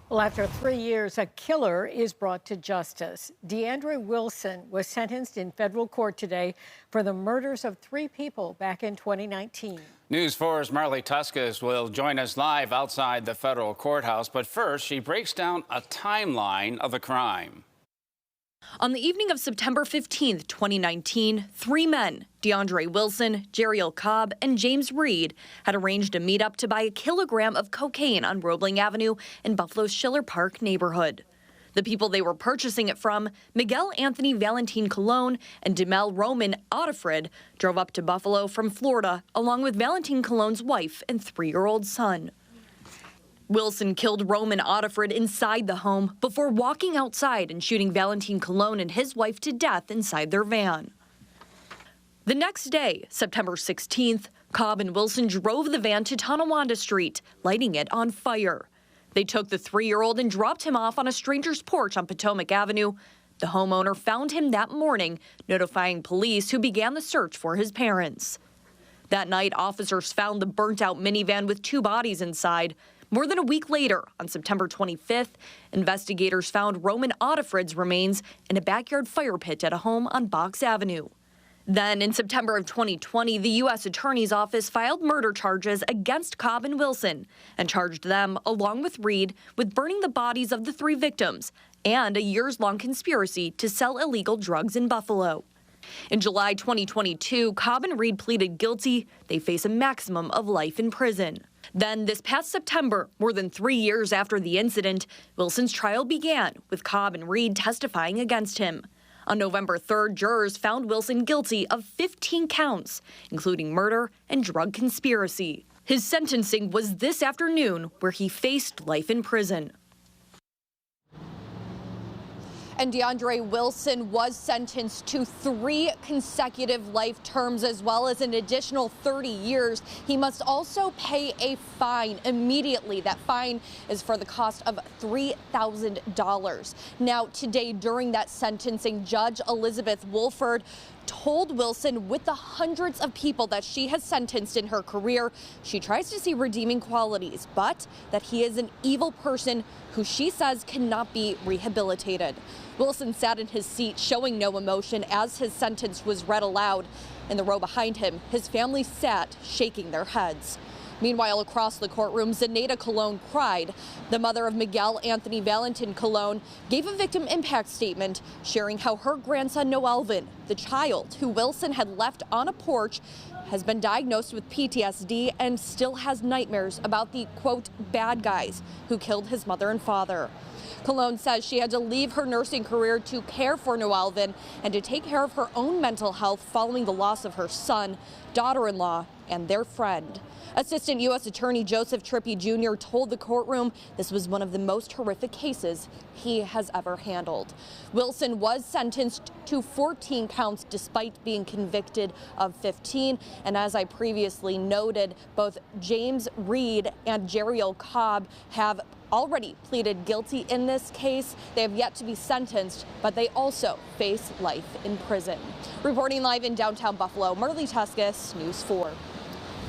Well, after 3 years, a killer is brought to justice. DeAndre Wilson was sentenced in federal court today for the murders of 3 people back in 2019. News 4's Marley Tuscas will join us live outside the federal courthouse. But first, she breaks down a timeline of the crime. On the evening of September 15th, 2019, 3 men, DeAndre Wilson, Jeriel Cobb, and James Reed, had arranged a meetup to buy a kilogram of cocaine on Roebling Avenue in Buffalo's Schiller Park neighborhood. The people they were purchasing it from, Miguel Anthony Valentin Colon and Demel Roman Otterfred, drove up to Buffalo from Florida, along with Valentin Colon's wife and 3-year-old son. Wilson killed Roman Otterfred inside the home before walking outside and shooting Valentin Colon and his wife to death inside their van. The next day, September 16th, Cobb and Wilson drove the van to Tonawanda Street, lighting it on fire. They took the 3-year-old and dropped him off on a stranger's porch on Potomac Avenue. The homeowner found him that morning, notifying police, who began the search for his parents. That night, officers found the burnt-out minivan with 2 bodies inside. More than a week later, on September 25th, investigators found Roman Otterfred's remains in a backyard fire pit at a home on Box Avenue. Then, in September of 2020, the U.S. Attorney's Office filed murder charges against Cobb and Wilson and charged them, along with Reed, with burning the bodies of the 3 victims and a years-long conspiracy to sell illegal drugs in Buffalo. In July 2022, Cobb and Reed pleaded guilty. They face a maximum of life in prison. Then, this past September, more than 3 years after the incident, Wilson's trial began, with Cobb and Reed testifying against him. On November 3rd, jurors found Wilson guilty of 15 counts, including murder and drug conspiracy. His sentencing was this afternoon, where he faced life in prison. And DeAndre Wilson was sentenced to 3 consecutive life terms, as well as an additional 30 years. He must also pay a fine immediately. That fine is for the cost of $3,000. Now, today, during that sentencing, Judge Elizabeth Wolford told Wilson, with the hundreds of people that she has sentenced in her career, she tries to see redeeming qualities, but that he is an evil person who she says cannot be rehabilitated. Wilson sat in his seat, showing no emotion as his sentence was read aloud. In the row behind him, his family sat, shaking their heads. Meanwhile, across the courtroom, Zenaida Colon cried. The mother of Miguel Anthony Valentin Colon gave a victim impact statement, sharing how her grandson Noelvin, the child who Wilson had left on a porch, has been diagnosed with PTSD and still has nightmares about the, quote, bad guys who killed his mother and father. Colon says she had to leave her nursing career to care for Noelvin and to take care of her own mental health following the loss of her son, daughter-in-law, and their friend. Assistant U.S. Attorney Joseph Trippi Jr. told the courtroom this was one of the most horrific cases he has ever handled. Wilson was sentenced to 14 counts despite being convicted of 15. And as I previously noted, both James Reed and Jeriel Cobb have already pleaded guilty in this case. They have yet to be sentenced, but they also face life in prison. Reporting live in downtown Buffalo, Marley Tuscas, News 4.